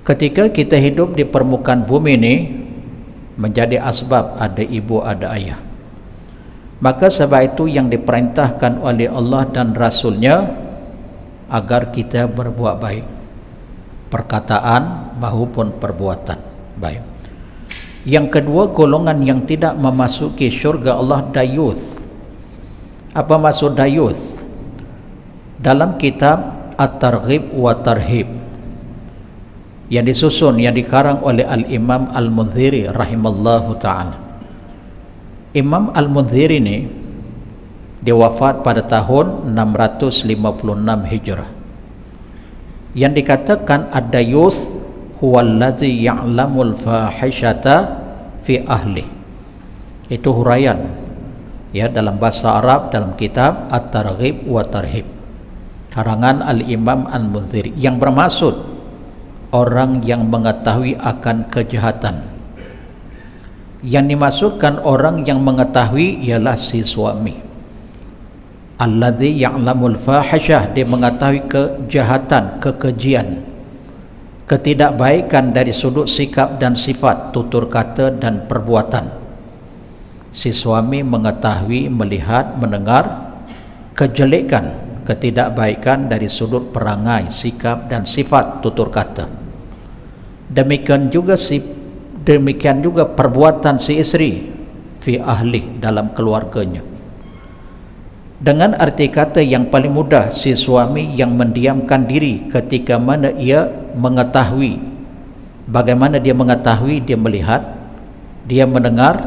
Ketika kita hidup di permukaan bumi ini, menjadi asbab ada ibu ada ayah. Maka sebab itu yang diperintahkan oleh Allah dan Rasulnya agar kita berbuat baik, perkataan maupun perbuatan baik. Yang kedua, golongan yang tidak memasuki syurga Allah, dayuth. Apa maksud dayuth? Dalam kitab At-Targhib wa Tarhib yang disusun, yang dikarang oleh Al-Imam Al-Mundhiri rahimallahu ta'ala. Imam Al-Mundhiri ini dia wafat pada tahun 656 Hijrah. Yang dikatakan ad-dayuth huwa allazi ya'lamul fahishata fi ahli. Itu huraian ya dalam bahasa Arab dalam kitab At-Targhib wa Tarhib karangan Al-Imam Al-Mundhiri, yang bermaksud orang yang mengetahui akan kejahatan. Yang dimaksudkan orang yang mengetahui ialah si suami. Alladzi ya'lamul fahishah, dia mengetahui kejahatan, kekejian, ketidakbaikan dari sudut sikap dan sifat, tutur kata dan perbuatan. Si suami mengetahui, melihat, mendengar kejelekan, ketidakbaikan dari sudut perangai, sikap dan sifat, tutur kata. Demikian juga perbuatan si isteri fi ahli, dalam keluarganya. Dengan arti kata yang paling mudah, si suami yang mendiamkan diri ketika mana ia mengetahui. Bagaimana dia mengetahui? Dia melihat, dia mendengar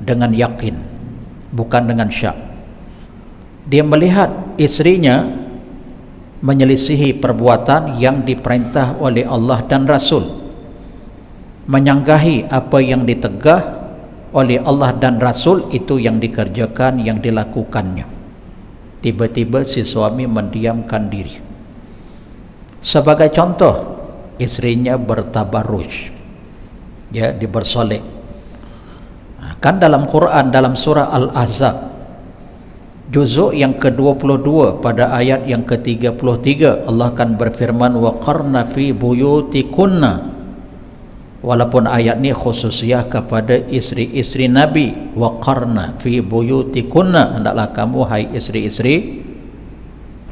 dengan yakin, bukan dengan syak. Dia melihat istrinya menyelisihi perbuatan yang diperintah oleh Allah dan Rasul, menyanggahi apa yang ditegah oleh Allah dan Rasul, itu yang dikerjakan, yang dilakukannya. Tiba-tiba si suami mendiamkan diri. Sebagai contoh, istrinya bertabarruj, ya, dibersolek. Kan dalam Quran, dalam surah Al-Ahzab juzuk yang ke-22 pada ayat yang ke-33, Allah akan berfirman, wa qarna fi buyutikunna. Walaupun ayat ini khususiah kepada isteri-isteri Nabi, waqarna fi buyutikunna, hendaklah kamu hai isteri-isteri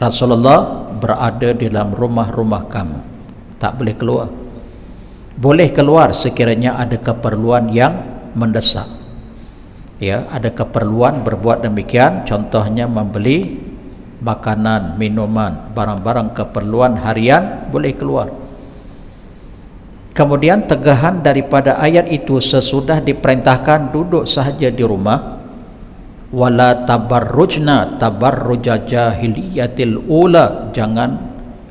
Rasulullah berada di dalam rumah-rumah kamu, tak boleh keluar. Boleh keluar sekiranya ada keperluan yang mendesak, ya, ada keperluan berbuat demikian, contohnya membeli makanan, minuman, barang-barang keperluan harian, boleh keluar. Kemudian tegahan daripada ayat itu, sesudah diperintahkan duduk sahaja di rumah, wala tabarrujna tabarruja jahiliyatil ula, jangan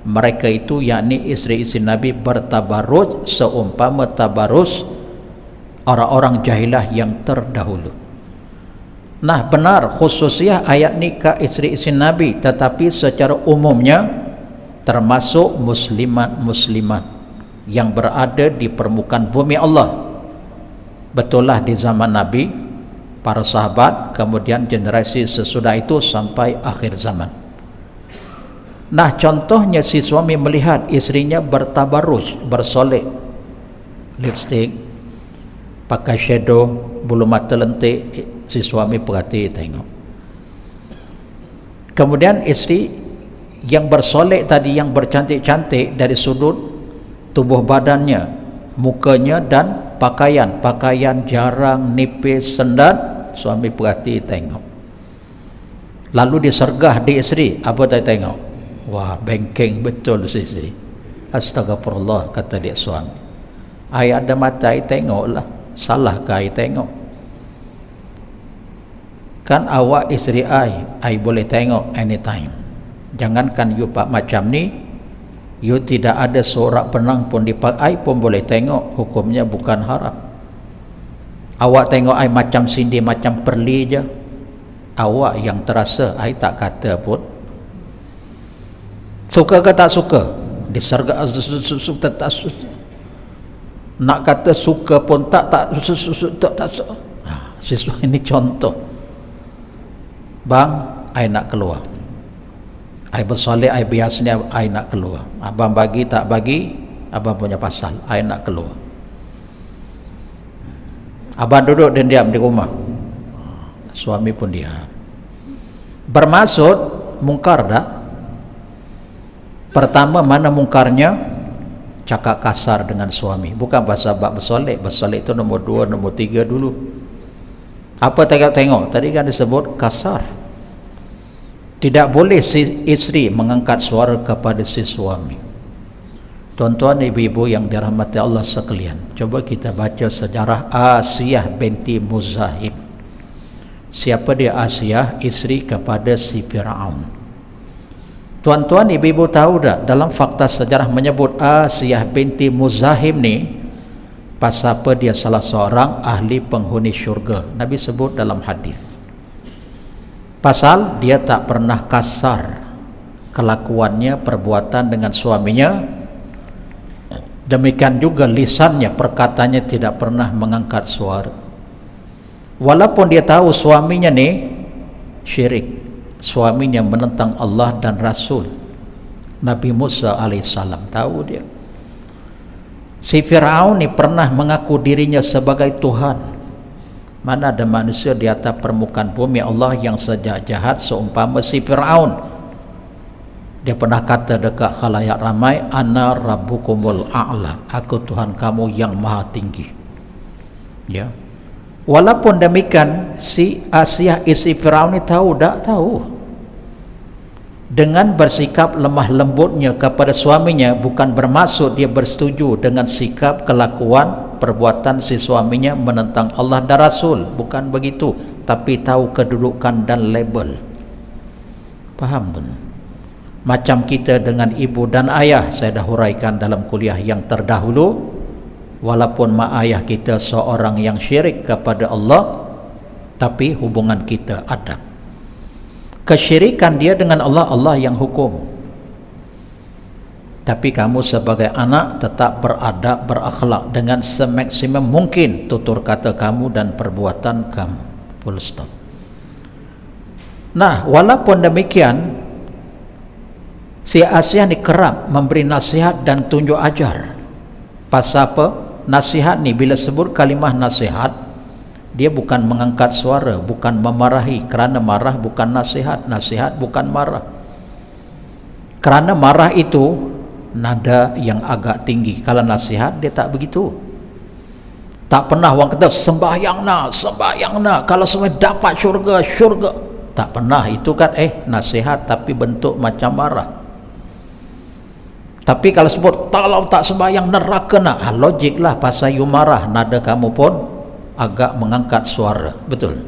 mereka itu, yakni isteri-isteri Nabi, bertabarruj seumpama tabarruj orang-orang jahilah yang terdahulu. Nah, benar khususiah ayat nikah isteri-isteri Nabi, tetapi secara umumnya termasuk muslimat-muslimat yang berada di permukaan bumi Allah. Betullah di zaman Nabi, para sahabat, kemudian generasi sesudah itu sampai akhir zaman. Nah, contohnya si suami melihat istrinya bertabarruj, bersolek, lipstick, pakai shadow, bulu mata lentik, si suami perhati, tengok. Kemudian istri yang bersolek tadi, yang bercantik-cantik dari sudut tubuh badannya, mukanya dan pakaian jarang, nipis, sendat, suami perhati, tengok. Lalu disergah di istri, apa dia tengok? Wah, bengkeng betul si istri. Astagfirullah, kata dia suami. Ai ada mata, ai tengoklah. Salah ke ai tengok? Kan awak istri ai boleh tengok anytime. Jangankan you pak macam ni, you tidak ada sorak benang pun dipakai pun boleh tengok, hukumnya bukan haram. Awak tengok ai macam Cindy, macam perli je, awak yang terasa, ai tak kata pun. Suka ke tak suka? Disergak, nak kata suka pun tak suka. Siswa ini contoh. Bang, ai nak keluar. Ai bersolek, ai biasanya ai nak keluar. Abang bagi tak bagi, abang punya pasal, I nak keluar. Abang duduk dan diam di rumah, suami pun diam. Bermaksud mungkar tak? Pertama, mana mungkarnya? Cakap kasar dengan suami. Bukan bahasa bab bersolek. Bersolek itu nombor 2, nombor 3 dulu. Apa tengok-tengok? Tadi kan disebut kasar. Tidak boleh si isteri mengangkat suara kepada si suami. Tuan-tuan, ibu-ibu yang dirahmati Allah sekalian, coba kita baca sejarah Asiyah binti Muzahib. Siapa dia Asiyah? Isteri kepada si Fir'aun. Tuan-tuan, ibu-ibu tahu tak, dalam fakta sejarah menyebut Asiyah binti Muzahib ni, pasal apa dia salah seorang ahli penghuni syurga. Nabi sebut dalam hadis. Pasal dia tak pernah kasar kelakuannya, perbuatan dengan suaminya. Demikian juga lisannya, perkataannya tidak pernah mengangkat suara. Walaupun dia tahu suaminya ni syirik, suaminya menentang Allah dan Rasul. Nabi Musa alaihissalam tahu dia. Si Fir'aun ni pernah mengaku dirinya sebagai Tuhan. Mana ada manusia di atas permukaan bumi Allah yang sejahat seumpama si Fir'aun. Dia pernah kata dekat khalayak ramai, ana rabbukumul a'la, aku Tuhan kamu yang maha tinggi. Ya. Walaupun demikian, si Asiyah isteri Fir'aun ni tahu tak? Tahu. Dengan bersikap lemah lembutnya kepada suaminya, bukan bermaksud dia bersetuju dengan sikap, kelakuan, perbuatan si suaminya menentang Allah dan Rasul. Bukan begitu. Tapi tahu kedudukan dan label. Faham tu? Macam kita dengan ibu dan ayah, saya dah huraikan dalam kuliah yang terdahulu. Walaupun mak ayah kita seorang yang syirik kepada Allah, tapi hubungan kita adab. Kesyirikan dia dengan Allah, Allah yang hukum. Tapi kamu sebagai anak tetap beradab, berakhlak dengan semaksimum mungkin tutur kata kamu dan perbuatan kamu. Full stop. Nah, walaupun demikian, si Asiyah ni kerap memberi nasihat dan tunjuk ajar. Pasal apa? Nasihat ni, bila sebut kalimah nasihat, dia bukan mengangkat suara, bukan memarahi. Kerana marah bukan nasihat, nasihat bukan marah. Kerana marah itu nada yang agak tinggi. Kalau nasihat dia tak begitu. Tak pernah orang kata sembahyang nak, kalau semua dapat syurga. Tak pernah. Itu kan nasihat tapi bentuk macam marah. Tapi kalau sebut kalau tak sembahyang neraka nak, logik lah, pasal you marah, nada kamu pun agak mengangkat suara. Betul.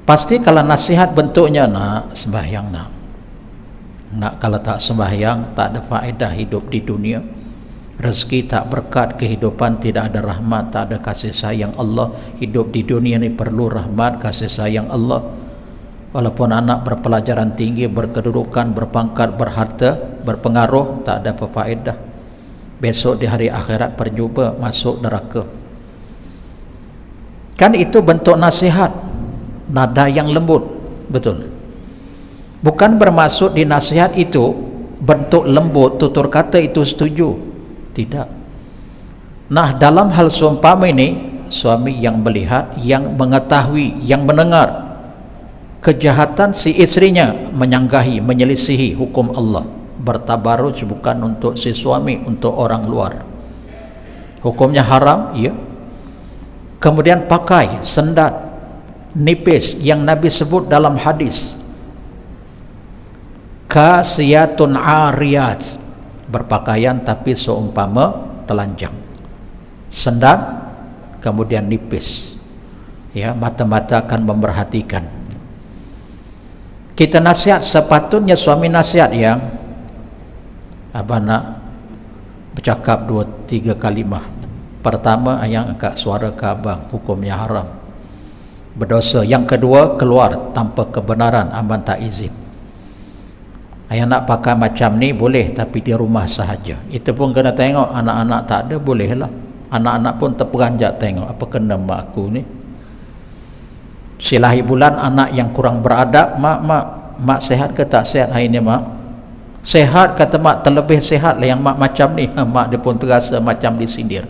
Pasti kalau nasihat bentuknya nak sembahyang nak, kalau tak sembahyang tak ada faedah hidup di dunia, rezeki tak berkat, kehidupan tidak ada rahmat, tak ada kasih sayang Allah. Hidup di dunia ni perlu rahmat, kasih sayang Allah. Walaupun anak berpelajaran tinggi, berkedudukan, berpangkat, berharta, berpengaruh, tak ada faedah. Besok di hari akhirat perjuba masuk neraka. Kan itu bentuk nasihat, nada yang lembut. Betul. Bukan bermaksud di nasihat itu bentuk lembut, tutur kata itu setuju. Tidak. Nah, dalam hal seumpama ini, suami yang melihat, yang mengetahui, yang mendengar kejahatan si istrinya, menyanggahi, menyelisihi hukum Allah, bertabaruj bukan untuk si suami, untuk orang luar, hukumnya haram, ya. Kemudian pakai sendat nipis yang Nabi sebut dalam hadis, kasiyatun ariyat, berpakaian tapi seumpama telanjang, sendat kemudian nipis, ya, mata-mata akan memperhatikan. Kita nasihat, sepatutnya suami nasihat yang abang nak bercakap 2-3 kalimah. Pertama, yang angkat suara ke abang, hukumnya haram, berdosa. Yang kedua, keluar tanpa kebenaran, abang tak izin. Yang nak pakai macam ni boleh, tapi di rumah sahaja. Itu pun kena tengok, anak-anak tak ada, bolehlah. Anak-anak pun terperanjat tengok, apa kena mak aku ni. Silahi bulan anak yang kurang beradab, mak sehat ke tak sehat hari ni mak? Sehat, kata mak, terlebih sehat lah yang mak macam ni. Mak dia pun terasa macam disindir.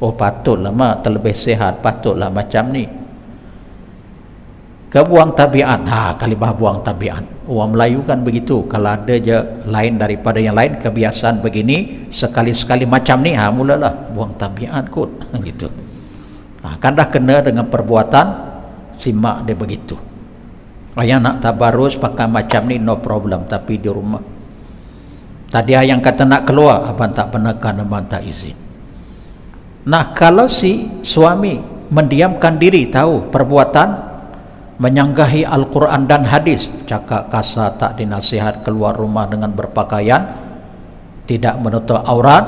Oh patutlah mak terlebih sehat, patutlah macam ni. Kebuang tabiat. Kalimah buang tabiat. Orang Melayu kan begitu. Kalau ada je lain daripada yang lain, kebiasaan begini, sekali-sekali macam ni, mulalah buang tabiat kot. Gitu. Kan dah kena dengan perbuatan si mak dia begitu. Ayah nak tabarus pakai macam ni, no problem. Tapi di rumah. Tadi yang kata nak keluar, abang tak benarkan, abang tak izin. Nah, kalau si suami mendiamkan diri, tahu perbuatan menyanggahi Al-Quran dan hadis, cakap kasar, tak dinasihat, keluar rumah dengan berpakaian, tidak menutup aurat,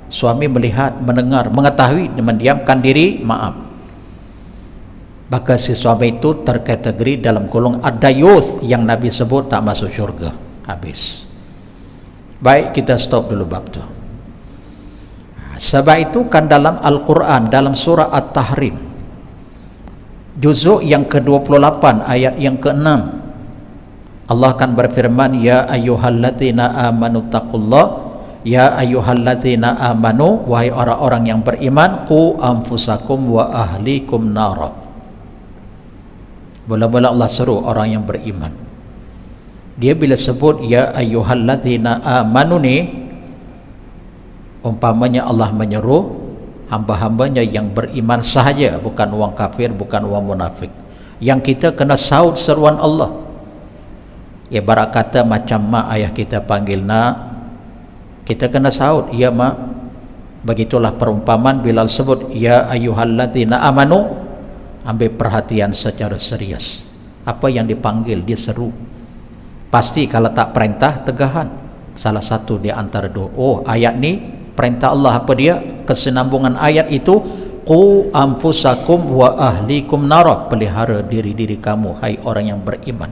suami melihat, mendengar, mengetahui, mendiamkan diri, maaf, maka si suami itu terkategori dalam golongan ad-dayuth yang Nabi sebut tak masuk syurga. Habis. Baik, kita stop dulu bab tu. Sebab itu kan dalam Al-Quran, dalam surah At-Tahrim, juzuk yang ke-28 ayat yang ke-6, Allah akan berfirman, ya ayyuhalladzina amanu taqullah, ya ayyuhalladzina amanu, wahai orang-orang yang beriman, qu anfusakum wa ahlikum nara. Mula-mula Allah seru orang yang beriman. Dia bila sebut ya ayyuhalladzina amanu ni, umpamanya Allah menyeru hamba-hambanya yang beriman sahaja, bukan orang kafir, bukan orang munafik, yang kita kena saut seruan Allah. Ibarat kata macam mak ayah kita panggil nak, kita kena saut, ya mak. Begitulah perumpamaan bila sebut ya ayyuhalladzina amanu, ambil perhatian secara serius. Apa yang dipanggil, diseru. Pasti kalau tak perintah, tegahan. Salah satu di antara dua. Oh, ayat ni perintah Allah, apa dia? Kesinambungan ayat itu, qu anfusakum wa ahlikum nara, pelihara diri-diri kamu, hai orang yang beriman,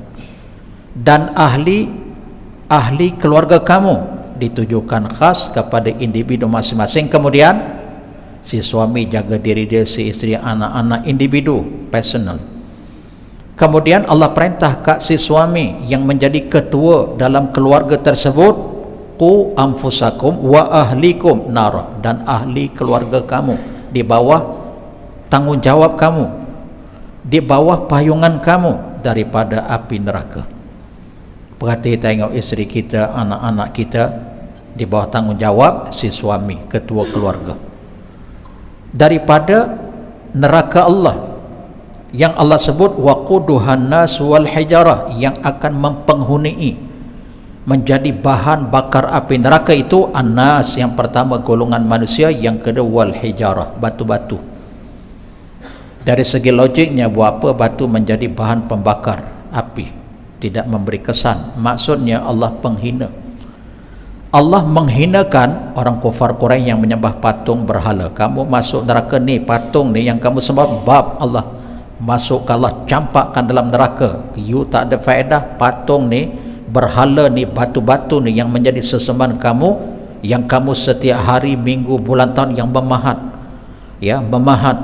dan ahli keluarga kamu, ditujukan khas kepada individu masing-masing. Kemudian si suami jaga diri dia, si isteri, anak-anak, individu, personal. Kemudian Allah perintah kat si suami yang menjadi ketua dalam keluarga tersebut, qu anfusakum wa ahlikum nara, dan ahli keluarga kamu, di bawah tanggungjawab kamu, di bawah payungan kamu daripada api neraka. Perhati tengok isteri kita, anak-anak kita di bawah tanggungjawab si suami, ketua keluarga, daripada neraka Allah yang Allah sebut waquduhan nas wal hijarah, yang akan mempenghuni, menjadi bahan bakar api neraka itu annas, yang pertama golongan manusia, yang kedua wal hijarah, batu-batu. Dari segi logiknya, buat apa batu menjadi bahan pembakar api? Tidak memberi kesan. Maksudnya Allah penghina. Allah menghinakan orang kufar Quraisy yang menyembah patung berhala. Kamu masuk neraka ni, patung ni yang kamu sembah, bab Allah masuk, Allah campakkan dalam neraka. You tak ada faedah. Patung ni, berhala ni, batu-batu ni yang menjadi sesembahan kamu, yang kamu setiap hari, minggu, bulan, tahun yang memahat, ya, memahat,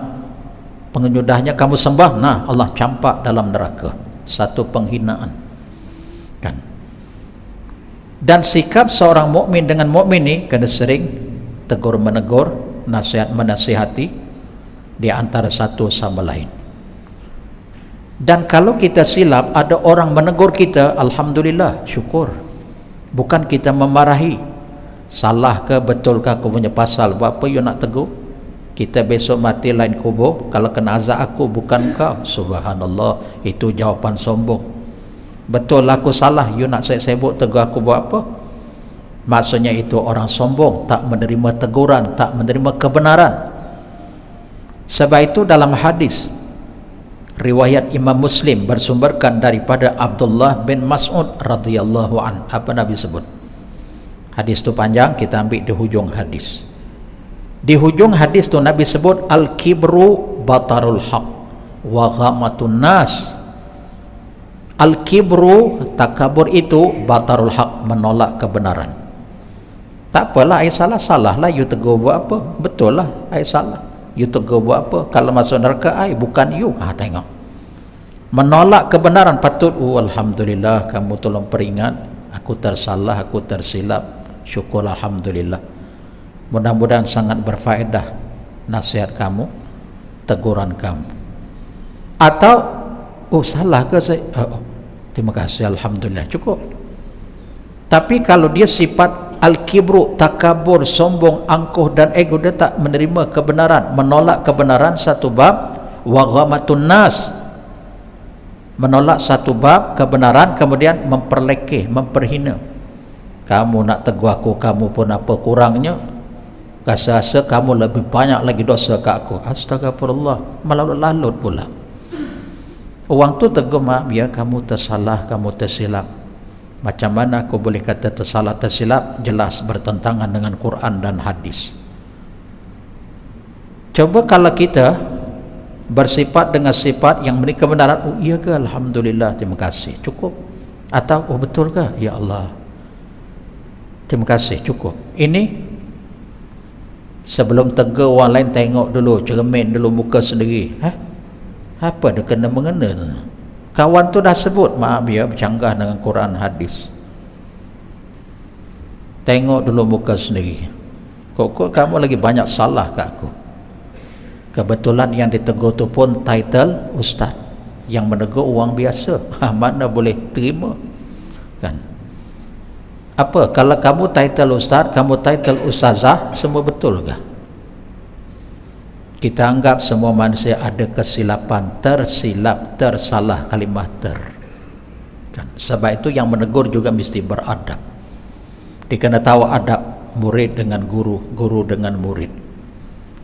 penyudahnya kamu sembah, nah Allah campak dalam neraka. Satu penghinaan kan. Dan sikap seorang mukmin dengan mukmin ni kena sering tegur menegur, nasihat menasihati di antara satu sama lain. Dan kalau kita silap, ada orang menegur kita, alhamdulillah, syukur. Bukan kita memarahi. Salah ke betul ke aku punya pasal, buat apa you nak tegur? Kita besok mati lain kubur, kalau kena azab aku bukan kau. Subhanallah, itu jawapan sombong. Betul aku salah, you nak saya sebut tegur aku buat apa? Maksudnya itu orang sombong, tak menerima teguran, tak menerima kebenaran. Sebab itu dalam hadis riwayat Imam Muslim bersumberkan daripada Abdullah bin Mas'ud radhiyallahu an, apa Nabi sebut? Hadis tu panjang, kita ambil di hujung hadis. Di hujung hadis tu Nabi sebut al-kibru batarul haq wa ghamatun nas. Al-kibru, takabur itu, batarul haq, menolak kebenaran. Tak apalah, I salah, lah you tegur buat apa? Betul lah, I salah. You tegur buat apa? Kalau masuk neraka I, bukan you. Tengok, menolak kebenaran. Patut, alhamdulillah kamu tolong peringat, aku tersalah, aku tersilap, syukur alhamdulillah. Mudah-mudahan sangat berfaedah nasihat kamu, teguran kamu. Atau salah ke saya? Terima kasih alhamdulillah, cukup. Tapi kalau dia sifat al-kibru, takabur, sombong, angkuh dan ego, dia tak menerima kebenaran, menolak kebenaran satu bab, wa ghamatun nas, menolak satu bab kebenaran, kemudian memperlekeh, memperhina. Kamu nak tegur aku, kamu pun apa kurangnya? Rasa-rasa kamu lebih banyak lagi dosa ke aku. Astagfirullah, melalut-lalut pula. Orang tu tegur, maaf ya, kamu tersalah, kamu tersilap. Macam mana aku boleh kata tersalah, tersilap? Jelas bertentangan dengan Quran dan hadis. Coba kalau kita bersifat dengan sifat yang memberi kebenaran, iya ke, alhamdulillah, terima kasih, cukup. Atau betul ke, ya Allah, terima kasih, cukup. Ini sebelum tegur orang lain, tengok dulu, cermin dulu muka sendiri. Apa dia kena mengena? Kawan tu dah sebut, maaf ya, bercanggah dengan Quran hadis. Tengok dulu muka sendiri. Kok kamu lagi banyak salah kat aku. Kebetulan yang ditegur tu pun title ustaz, yang menegur orang biasa. Mana boleh terima, kan? Apa kalau kamu title ustaz, kamu title ustazah, semua betul ke? Kita anggap semua manusia ada kesilapan, tersilap, tersalah, kalimah kan? Sebab itu yang menegur juga mesti beradab. Dia kena tahu adab murid dengan guru, guru dengan murid,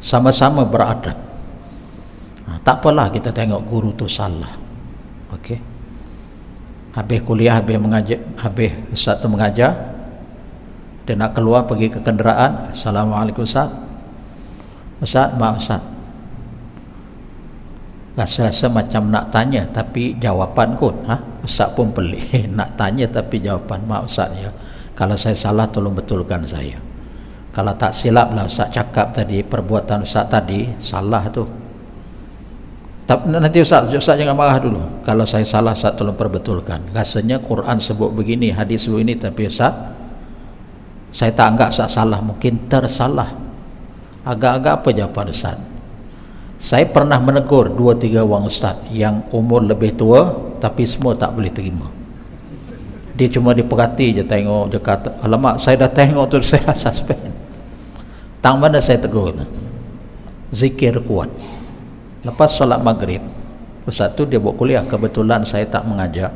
sama-sama beradab. Tak apalah kita tengok guru tu salah, okey, habis kuliah, habis mengajar, habis ustaz tu mengajar, dia nak keluar pergi ke kenderaan. Assalamualaikum ustaz. Ustaz, maaf ustaz, rasa-rasa macam nak tanya tapi jawapan kot. Ustaz pun pelik. Nak tanya tapi jawapan, maaf ustaz ya, kalau saya salah tolong betulkan saya. Kalau tak silap lah ustaz cakap tadi, perbuatan ustaz tadi salah tu. Tapi nanti ustaz jangan marah dulu. Kalau saya salah ustaz tolong perbetulkan. Rasanya Quran sebut begini, hadis sebut ini, tapi ustaz saya tak anggap ustaz salah, mungkin tersalah. Agak-agak apa jawapan ustaz? Saya pernah menegur 2-3 orang ustaz yang umur lebih tua, tapi semua tak boleh terima. Dia cuma diperhati je, tengok je, kata alamak saya dah tengok tu, saya dah suspend. Tang mana saya tegur? Zikir kuat. Lepas solat maghrib, ustaz tu dia buat kuliah, kebetulan saya tak mengajar,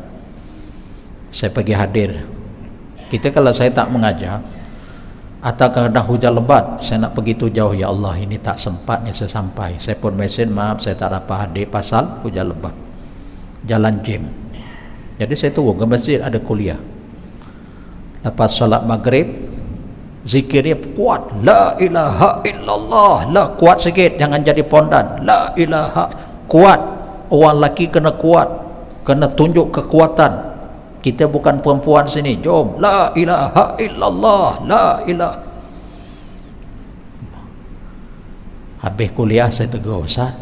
saya pergi hadir. Kita kalau saya tak mengajar atau kadang hujan lebat, saya nak pergi tu jauh, ya Allah ini tak sempat ni saya sampai, saya pun mesin, maaf saya tak dapat hadir pasal hujan lebat, jalan jam. Jadi saya turun ke masjid, ada kuliah. Lepas solat maghrib, zikirnya kuat, la ilaha illallah, la kuat sikit, jangan jadi pondan, la ilaha, kuat. Orang lelaki kena kuat, kena tunjuk kekuatan. Kita bukan perempuan sini, jom la ilaha illallah, la ilaha. Habis kuliah saya tegur, ustaz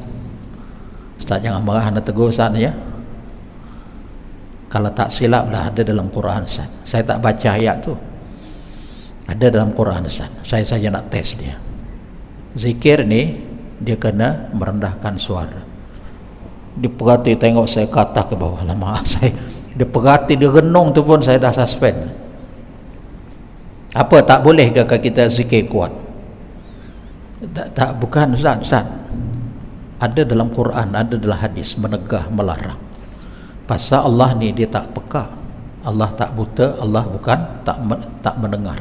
jangan marah, anda tegur ustaz ya, kalau tak silap lah ada dalam Quran ustaz, saya tak baca ayat tu, ada dalam Quran ustaz, saya saja nak test dia. Zikir ni dia kena merendahkan suara. Dia perhati tengok saya ke atas ke bawah, lama saya, dia perhati, dia renung tu pun saya dah suspend. Apa tak boleh ke kita zikir kuat? Tak, bukan ustaz. Ada dalam Quran, ada dalam hadis menegah, melarang. Pasal Allah ni dia tak peka, Allah tak buta, Allah bukan tak mendengar.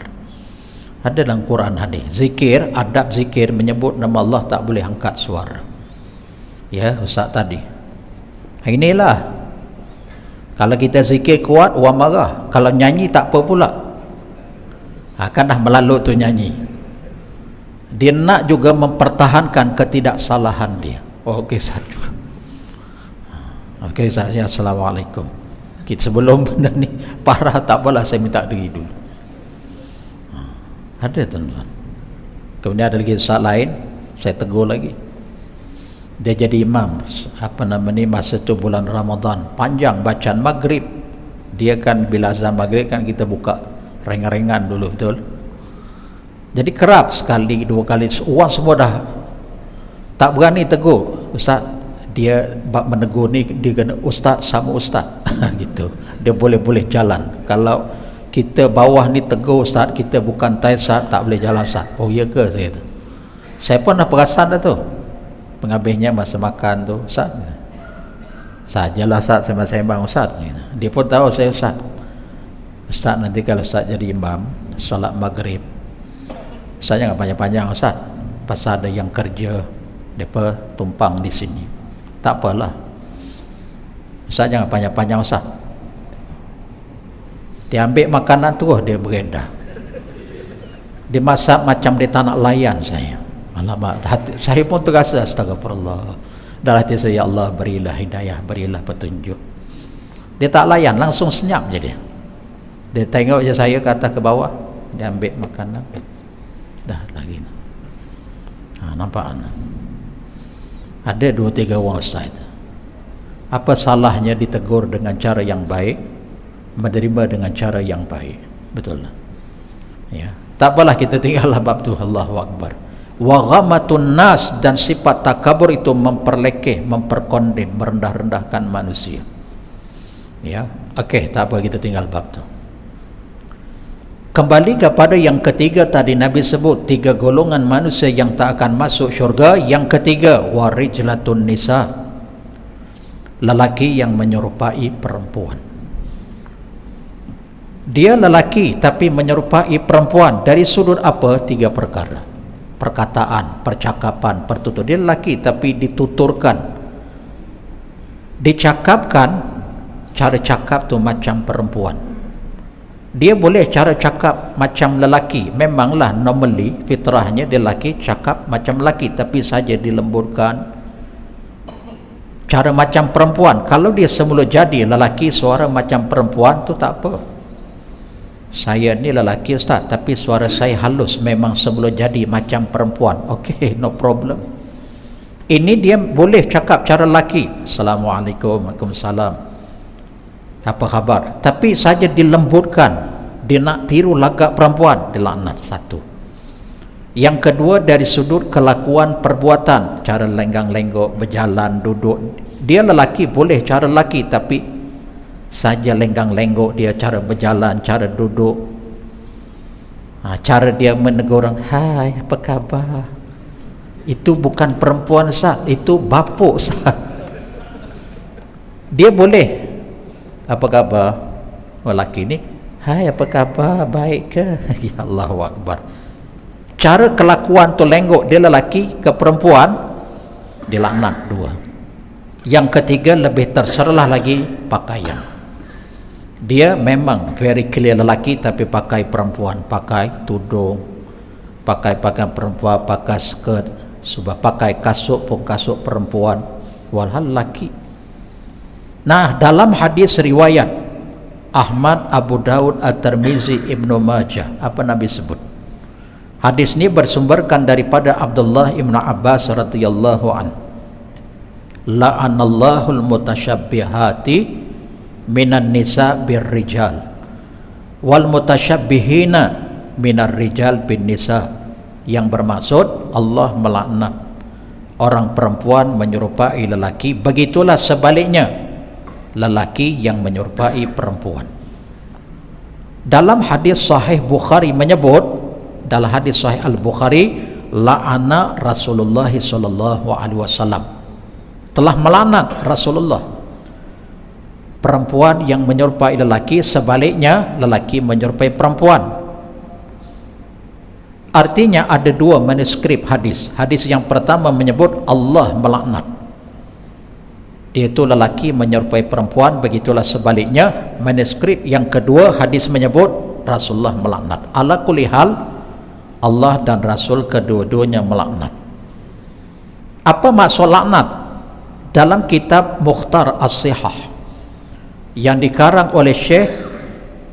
Ada dalam Quran hadis. Zikir, adab zikir menyebut nama Allah tak boleh angkat suara. Ya ustaz tadi. Inilah kalau kita zikir kuat, orang marah. Kalau nyanyi tak apa pula, kan dah melalut tu nyanyi. Dia nak juga mempertahankan ketidaksalahan dia. Okey satu. Okey saya, assalamualaikum. Kita sebelum benda ni parah, tak apalah saya minta diri dulu. Ada tuan-tuan. Kemudian ada lagi saat lain, saya tegur lagi. Dia jadi imam, masa tu bulan Ramadan, panjang bacaan maghrib Dia kan bila azan maghrib kan kita buka ringan-ringan dulu, betul. Jadi kerap sekali, dua kali, orang semua dah tak berani tegur. Ustaz, dia bab menegur ni, dia kena ustaz sama ustaz. Gitu. Dia boleh-boleh jalan. Kalau kita bawah ni tegur ustaz, kita bukan taisat, tak boleh jalan ustaz. Oh iya ke? Saya tu. Saya pun dah perasan dah tu. Penghabisnya masa makan tu, ustaz, sajalah ustaz, sembang-sembang ustaz. Dia pun tahu saya ustaz. Ustaz, nanti kalau ustaz jadi imam solat maghrib, ustaz jangan panjang-panjang ustaz, pasal ada yang kerja, mereka tumpang di sini. Tak apalah ustaz, jangan panjang-panjang ustaz. Dia ambil makanan terus dia beredar. Dia masak macam dia tak nak layan saya. Alamak, hati, saya pun terasa astagfirullah. Dalam hati saya, ya Allah, berilah hidayah, berilah petunjuk. Dia tak layan, langsung senyap je dia. Dia tengok je saya ke atas ke bawah, dia ambil makanan, dah lagi. Nampak? Ada 2-3 orang ustaz. Apa salahnya ditegur dengan cara yang baik, menerima dengan cara yang baik? Betul lah. Ya. Tak apalah, kita tinggallah bab tu. Allahu Akbar. Wa ghamatun nas, dan sifat takabur itu memperlekeh, memperkondem, merendah-rendahkan manusia. Ya. Okey, tak apa, kita tinggal bab tu. Kembali kepada yang ketiga tadi, Nabi sebut 3 golongan manusia yang tak akan masuk syurga. Yang ketiga, warijlatun nisa, lelaki yang menyerupai perempuan. Dia lelaki tapi menyerupai perempuan dari sudut apa? 3 perkara. Perkataan, percakapan, pertutur. Dia lelaki tapi dituturkan, dicakapkan, cara cakap tu macam perempuan. Dia boleh cara cakap macam lelaki, memanglah normally fitrahnya dia lelaki cakap macam lelaki, tapi saja dilembutkan cara macam perempuan. Kalau dia semula jadi lelaki suara macam perempuan tu tak apa. Saya ni lelaki ustaz, tapi suara saya halus, memang semula jadi macam perempuan. Okey, no problem. Ini dia boleh cakap cara lelaki, Assalamualaikum, Waalaikumsalam, apa khabar, tapi saja dilembutkan. Dia nak tiru lagak perempuan, dilaknat. Satu. Yang kedua, dari sudut kelakuan perbuatan, cara lenggang-lenggok, berjalan, duduk. Dia lelaki boleh cara lelaki, tapi saja lenggang-lenggok dia, cara berjalan, cara duduk, cara dia menegur orang, hai apa khabar, itu bukan perempuan sah, itu bapuk sah. Dia boleh apa khabar lelaki ni, hai apa khabar, baik ke? Ya Allahu Akbar. Cara kelakuan tu lenggok, dia lelaki ke perempuan, dilaknat. 2. Yang ketiga, lebih terserlah lagi, pakaian. Dia memang very clear lelaki tapi pakai perempuan, pakai tudung, pakai pakaian perempuan, pakai skirt, subah pakai kasut pun kasut perempuan, walhal lelaki. Nah, dalam hadis riwayat Ahmad, Abu Daud, At-Tirmizi, Ibnu Majah, apa Nabi sebut? Hadis ini bersumberkan daripada Abdullah Ibn Abbas radhiyallahu an. La'anallahu al-mutasyabbihati minan nisa birrijal wal mutasyabbihina minar rijal bin nisa, yang bermaksud Allah melaknat orang perempuan menyerupai lelaki, begitulah sebaliknya lelaki yang menyerupai perempuan. Dalam hadis sahih Bukhari menyebut, dalam hadis sahih Al-Bukhari, la'ana Rasulullah sallallahu alaihi wasallam, telah melaknat Rasulullah perempuan yang menyerupai lelaki, sebaliknya lelaki menyerupai perempuan. Artinya ada 2 manuskrip hadis. Hadis yang pertama menyebut Allah melaknat, iaitu lelaki menyerupai perempuan, begitulah sebaliknya. Manuskrip yang kedua hadis menyebut Rasulullah melaknat. Ala kulli hal, Allah dan Rasul kedua-duanya melaknat. Apa maksud laknat? Dalam kitab Mukhtar As-Sihah yang dikarang oleh Syekh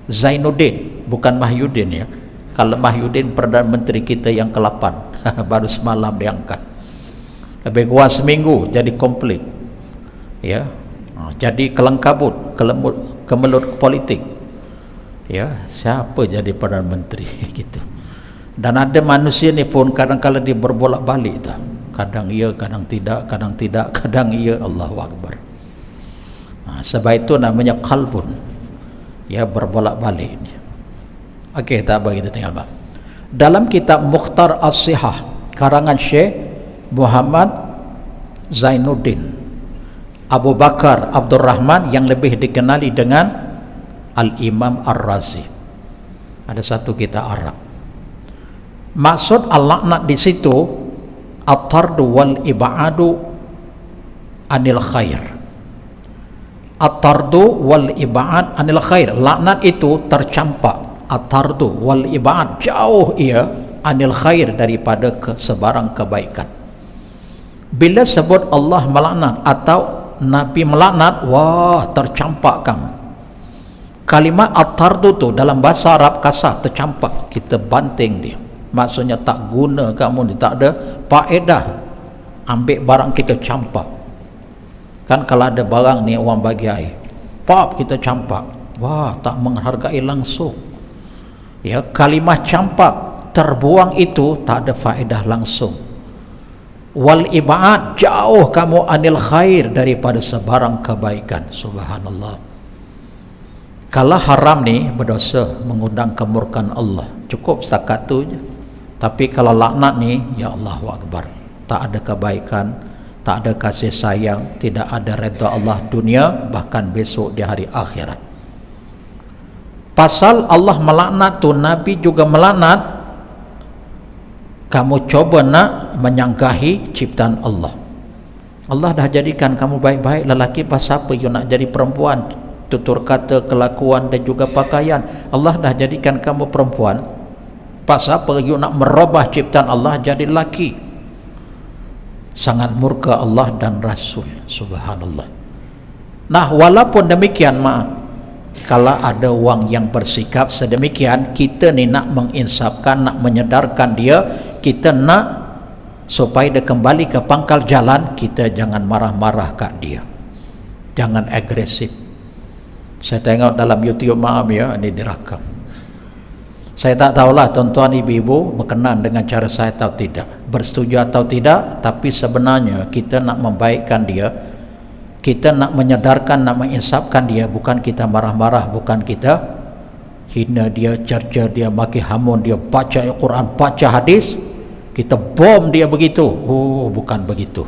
Zainuddin, bukan Mahyudin ya. Kalau Mahyudin Perdana Menteri kita yang ke-8 baru semalam diangkat, lebih kurang seminggu jadi komplit ya. Jadi kelengkabut, kemelut politik. Ya, siapa jadi Perdana Menteri gitu. Dan ada manusia ni pun kadang-kadang dia berbolak-balik tu. Kadang iya, kadang tidak, kadang tidak, kadang iya. Allahu Akbar. Sebab itu namanya qalbun. Ya, berbolak-balik ni. Okey, tak apa, kita tinggal bang. Dalam kitab Mukhtar As-Sihah karangan Syekh Muhammad Zainuddin Abu Bakar Abdul Rahman yang lebih dikenali dengan Al-Imam Ar-Razi, ada satu kitab Arab. Maksud al-laknat di situ at-tardu wal ib'adu anil khair. At-tardu wal ib'ad anil khair, laknat itu tercampak. At-tardu wal ib'ad, jauh ia, anil khair, daripada sebarang kebaikan. Bila sebut Allah melaknat atau Nabi melaknat, wah, tercampak kamu. Kalimat at-tardu tu dalam bahasa Arab kasar, tercampak, kita banting dia. Maksudnya tak guna kamu ni, tak ada faedah. Ambil barang kita campak. Kan kalau ada barang ni orang bagi air, pop kita campak, wah, tak menghargai langsung. Ya, kalimah campak, terbuang itu tak ada faedah langsung. Wal ib'ad, jauh kamu anil khair, daripada sebarang kebaikan. Subhanallah. Kalau haram ni berdosa, mengundang kemurkaan Allah, cukup setakat tu je. Tapi kalau laknat ni, ya Allahu Akbar, tak ada kebaikan, tak ada kasih sayang, tidak ada redha Allah dunia, bahkan besok di hari akhirat. Pasal Allah melaknat tu, Nabi juga melaknat. Kamu coba nak menyanggahi ciptaan Allah. Allah dah jadikan kamu baik-baik lelaki, pasal apa you nak jadi perempuan? Tutur kata, kelakuan dan juga pakaian. Allah dah jadikan kamu perempuan, pasal apa you nak merubah ciptaan Allah jadi lelaki? Sangat murka Allah dan Rasul. Subhanallah. Nah, walaupun demikian, maaf, kalau ada orang yang bersikap sedemikian, kita ni nak menginsafkan, nak menyedarkan dia, kita nak supaya dia kembali ke pangkal jalan, kita jangan marah-marah kat dia, jangan agresif. Saya tengok dalam YouTube, maaf ya, ini direkam. Saya tak tahulah tuan-tuan ibu-ibu berkenan dengan cara saya atau tidak, bersetuju atau tidak, tapi sebenarnya kita nak membaikkan dia, kita nak menyedarkan, nak menginsafkan dia, bukan kita marah-marah, bukan kita hina dia, cerca dia, maki hamun dia, baca Al-Quran, baca hadis, kita bom dia begitu. Oh, bukan begitu.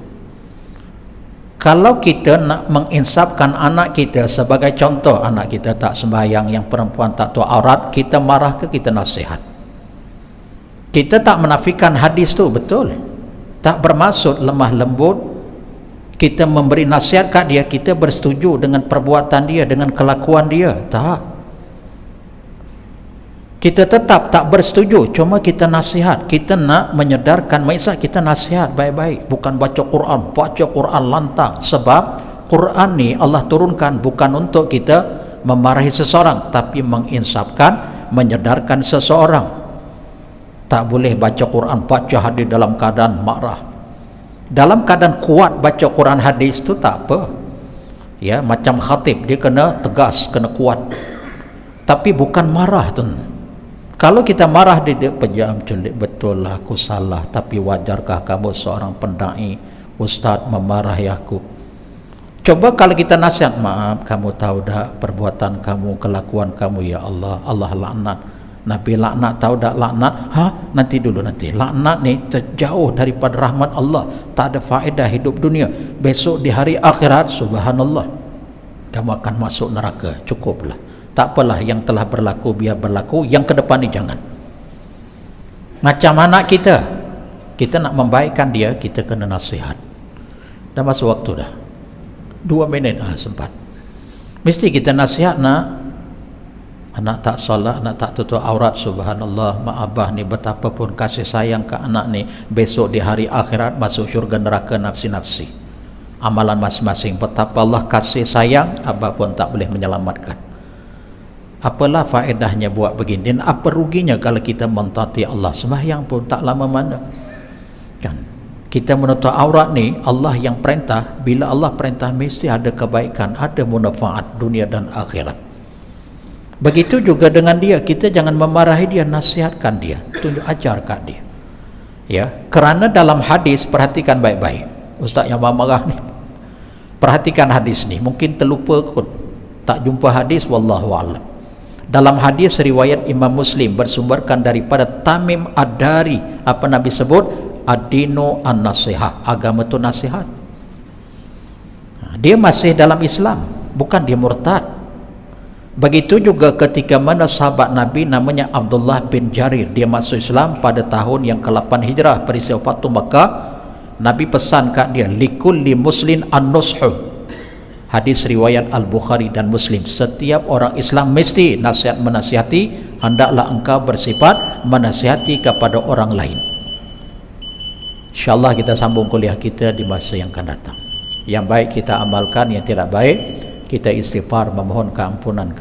Kalau kita nak menginsafkan anak kita, sebagai contoh, anak kita tak sembahyang, yang perempuan tak tahu aurat, kita marah ke kita nasihat? Kita tak menafikan hadis tu, betul, tak bermaksud lemah lembut. Kita memberi nasihat kat dia, kita bersetuju dengan perbuatan dia, dengan kelakuan dia, tak. Kita tetap tak bersetuju, cuma kita nasihat. Kita nak menyedarkan, mengisah, kita nasihat baik-baik, bukan baca Quran lantang. Sebab Quran ni Allah turunkan bukan untuk kita memarahi seseorang, tapi menginsafkan, menyedarkan seseorang. Tak boleh baca Quran, baca hadis dalam keadaan marah. Dalam keadaan kuat baca Quran hadis tu tak apa. Ya, macam khatib, dia kena tegas, kena kuat. Tapi bukan marah tu. Kalau kita marah dia pejam, celik, betul lah aku salah, tapi wajarkah kamu seorang pendai, ustaz, memarahi aku? Coba kalau kita nasihat, maaf, kamu tahu tak perbuatan kamu, kelakuan kamu, ya Allah, Allah laknat, Nabi laknat, tahu tak laknat? Nanti dulu, nanti. Laknat ni jauh daripada rahmat Allah, tak ada faedah hidup dunia. Besok di hari akhirat, subhanallah, kamu akan masuk neraka. Cukuplah. Tak apalah, yang telah berlaku biar berlaku, yang ke depan ni jangan. Macam anak kita, kita nak membaikkan dia, kita kena nasihat. Dah masuk waktu dah, 2 minit sempat. Mesti kita nasihat, nak anak tak solat, anak tak tutup aurat, subhanallah, mak abah ni betapapun kasih sayang ke anak ni, besok di hari akhirat masuk syurga neraka nafsi-nafsi. Amalan masing-masing, betapa Allah kasih sayang, abah pun tak boleh menyelamatkan. Apalah faedahnya buat begini, dan apa ruginya kalau kita mentaati Allah? Sembahyang pun tak lama mana kan. Kita menutup aurat ni Allah yang perintah. Bila Allah perintah mesti ada kebaikan, ada manfaat dunia dan akhirat. Begitu juga dengan dia, kita jangan memarahi dia, nasihatkan dia, tunjuk ajar kat dia. Ya, kerana dalam hadis, perhatikan baik-baik. Ustaz yang marah ni, perhatikan hadis ni, mungkin terlupa kot, tak jumpa hadis, wallahu a'lam. Dalam hadis riwayat Imam Muslim bersumberkan daripada Tamim Ad-Dari, apa Nabi sebut? Ad-dinu an-nasihah, agama itu nasihat. Dia masih dalam Islam, bukan dia murtad. Begitu juga ketika mana sahabat Nabi namanya Abdullah bin Jarir, dia masuk Islam pada tahun yang ke-8 Hijrah, peristiwa Fatu Makkah. Nabi pesan kat dia, likulli muslim an-nushu. Hadis riwayat Al-Bukhari dan Muslim. Setiap orang Islam mesti nasihat menasihati, hendaklah engkau bersifat menasihati kepada orang lain. InsyaAllah kita sambung kuliah kita di masa yang akan datang. Yang baik kita amalkan, yang tidak baik kita istighfar memohon keampunan.